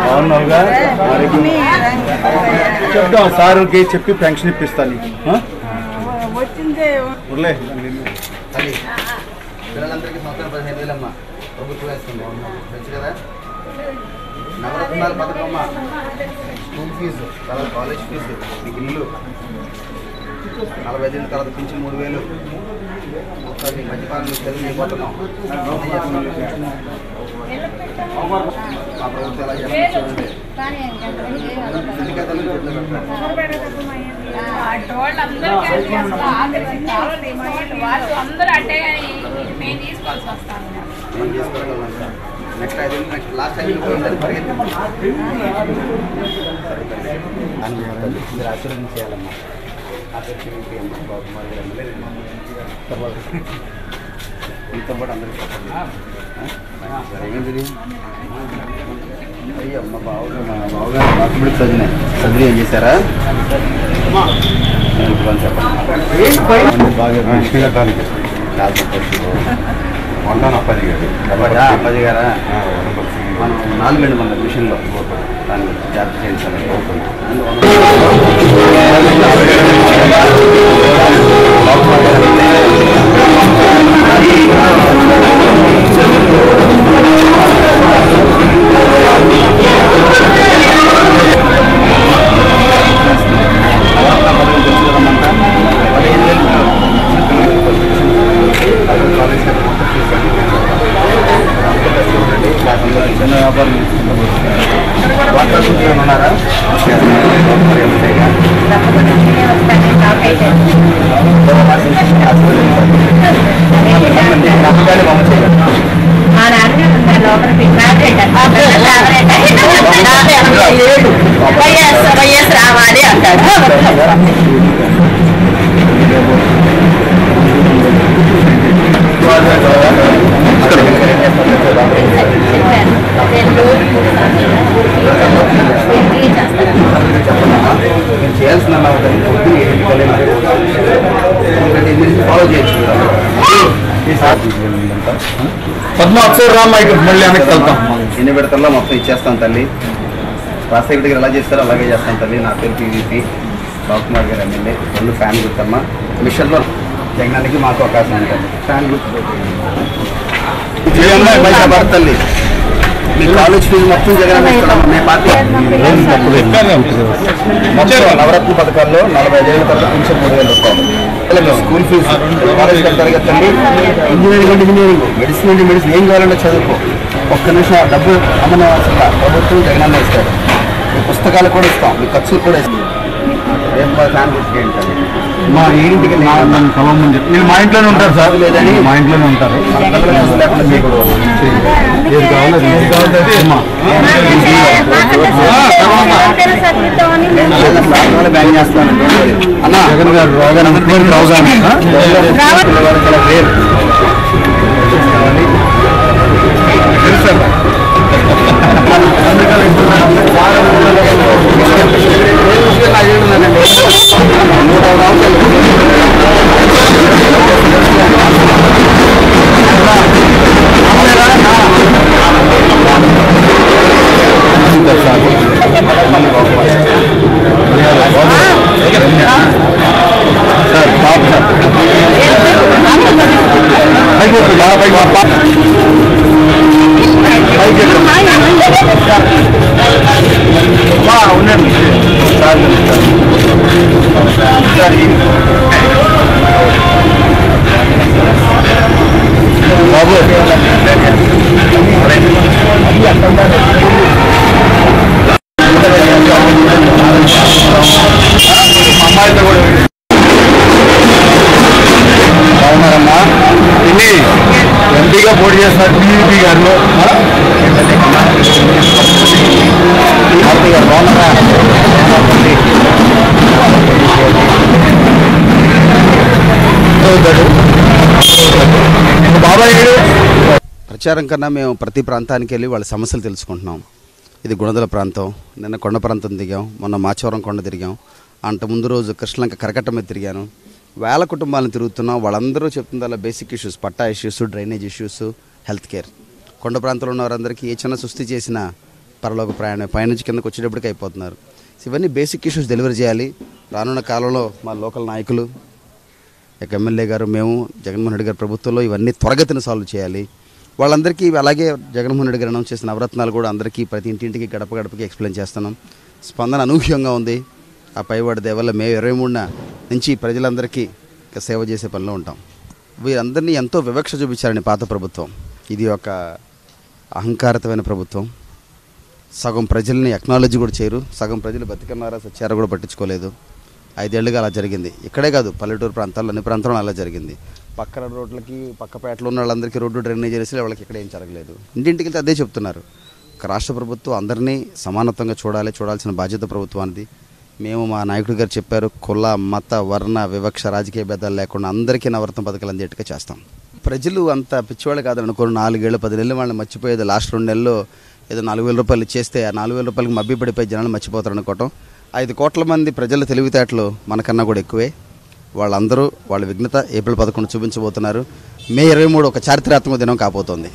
బాగున్నావుగా చెప్తాం సార్కి చెప్పి పెన్షన్ ఇప్పిస్తాను పిల్లలందరికీ సంవత్సరం 15,000 అమ్మా ప్రభుత్వం వేస్తుంది తెలుసు కదా. నవరత్నాల పథకమ్మ, స్కూల్ ఫీజు, తర్వాత కాలేజ్ ఫీజు, మీకు ఇల్లు, 45 ఏళ్ళ తర్వాత పింఛన్ 3,000, ఒకసారి మధ్యకాలం చదువు అయిపోతున్నాం. మా ప్రభుత్వం ఎలా చేస్తుంది నెక్స్ట్ 5 ఏళ్ళు నెక్స్ట్ లాస్ట్ 5 ఏళ్ళు పోయిందని పరిగెత్తింది. మీరు ఆశీర్వదం చేయాలమ్మా. ఆశీర్వదించమ్మా బాబుమారి మీతో పాటు అందరికీ ఏమైంది అయ్యో మా బావగారు డాక్యుమెంట్ చదివి ఏం చేశారా చెప్పండి. బాగా అప్పాజీ గారా మనం 4 మంది మన మిషన్లో దాన్ని జాగ్రత్త చేయించాలి. ఉన్నారా వైఎస్ రావాలి అంటాడు. చేయాల్సిన ఫాలో చేయొచ్చు. ఎన్ని విడతల్లో మొత్తం ఇచ్చేస్తాను తల్లి. రాజశేఖర్ దగ్గర ఎలా చేస్తారో అలాగే చేస్తాను తల్లి. నా పేరు పీవీపీ బాబుకుమార్ గారు ఎమ్మెల్యే. 2 ఫ్యాన్ గుర్తమ్మా. మిషన్లో జగనానికి మాకు అవకాశం ఉంటుంది. ఫ్యాన్ గుర్తు తల్లి. మీ కాలేజ్ ఫీజు మొత్తం జగన్ ఇస్తాం. మీ పార్టీ మొత్తం నవరత్న పథకాల్లో 45 ఏళ్ళ తర్వాత పింఛన్ 3,000 రూపాయలు. స్కూల్ ఫీజు కాలేజ్ కడతారు కదండి. ఇంజనీరింగ్ అంటే ఇంజనీరింగ్, మెడిసిన్ అంటే మెడిసిన్, ఏం కావాలంటే చదువుకో. ఒక్క నిమిషం డబ్బు అమ్మని ప్రభుత్వం జగనన్న ఇస్తాడు. మీ పుస్తకాలు కూడా ఇస్తాం, మీ ఖర్చులు కూడా ఇస్తాం. రేపు ఫ్యాన్ గుర్తు ఏంటండి మా ఇంటికి మీరు మా ఇంట్లోనే ఉంటారు సార్. లేదని మా ఇంట్లోనే ఉంటారు. లేకుండా బ్యాన్ చేస్తాను అన్న. జగన్ గారు బాగున్నారమ్మా. ఇన్ని ఎంపీగా పోటీ చేస్తున్నారు టీడీపీ గారు. భారతి గారు బాగున్నారా? బాబాయ్ ప్రచారం కన్నా మేము ప్రతి ప్రాంతానికి వెళ్ళి వాళ్ళ సమస్యలు తెలుసుకుంటున్నాం. ఇది గుణదల ప్రాంతం. నిన్న కొండ ప్రాంతం దిగాం, మొన్న మాచవరం కొండ తిరిగాం, అంత ముందు రోజు కృష్ణలంక కరకట్ట మీద తిరిగాను. వేల కుటుంబాలను తిరుగుతున్నాం. వాళ్ళందరూ చెప్తుందల్లా basic issues, patta issues, drainage issues, health care. కొండ ప్రాంతంలో ఉన్న వారందరికీ ఏ చిన్న సుస్థి చేసినా పరలోక ప్రయాణం పైనుంచి కిందకు వచ్చేటప్పటికి అయిపోతున్నారు. ఇవన్నీ బేసిక్ ఇష్యూస్ డెలివరీ చేయాలి. రానున్న కాలంలో మా లోకల్ నాయకులు, ఎమ్మెల్యే గారు, మేము జగన్మోహన్ రెడ్డి గారి ప్రభుత్వంలో ఇవన్నీ త్వరగతిని సాల్వ్ చేయాలి. వాళ్ళందరికీ అలాగే జగన్మోహన్ రెడ్డి గారు అనౌన్స్ చేసిన నవరత్నాలు కూడా అందరికీ ప్రతి ఇంటింటికి గడప గడపకి ఎక్స్ప్లెయిన్ చేస్తున్నాం. స్పందన అనూహ్యంగా ఉంది. ఆ పైవాడి దేవల్ల మే 23న నుంచి ప్రజలందరికీ సేవ చేసే పనిలో ఉంటాం. వీరందరినీ ఎంతో వివక్ష చూపించారని పాత ప్రభుత్వం. ఇది ఒక అహంకారతమైన ప్రభుత్వం. సగం ప్రజల్ని ఎక్నాలజీ కూడా చేయరు. సగం ప్రజలు బతికన్నారా సచ్చారా కూడా పట్టించుకోలేదు. 5 ఏళ్ళుగా అలా జరిగింది. ఇక్కడే కాదు, పల్లెటూరు ప్రాంతాల్లో అన్ని ప్రాంతాల్లో అలా జరిగింది. పక్కన రోడ్లకి పక్కపేటలో ఉన్న వాళ్ళందరికీ రోడ్డు డ్రైనేజ్ చేసి వాళ్ళకి ఇక్కడ ఏం జరగలేదు. ఇంటింటికి వెళ్తే అదే చెప్తున్నారు. ఒక రాష్ట్ర ప్రభుత్వం అందరినీ సమానత్వంగా చూడాల్సిన బాధ్యత ప్రభుత్వానికి. మేము మా నాయకుడు గారు చెప్పారు, కుల మత వర్ణ వివక్ష రాజకీయ భేదాలు లేకుండా అందరికీ నవరత్న పథకాలు అందేట్టుగా చేస్తాం. ప్రజలు అంత పిచ్చివాళ్ళు కాదనుకోరు. 4 ఏళ్ళు 10 నెలలు వాళ్ళని మర్చిపోయేది. లాస్ట్ 2 నెలల్లో ఏదో 4,000 రూపాయలు ఇచ్చేస్తే ఆ 4,000 రూపాయలకి మభ్యపడిపోయి జనాలు మర్చిపోతారు అనుకోవటం. 5 కోట్ల మంది ప్రజల తెలివితేటలు మనకన్నా కూడా ఎక్కువే. వాళ్ళందరూ వాళ్ళ విఘ్నత ఏప్రిల్ 11 చూపించబోతున్నారు. మే 23 ఒక చారిత్రాత్మక దినం కాబోతోంది.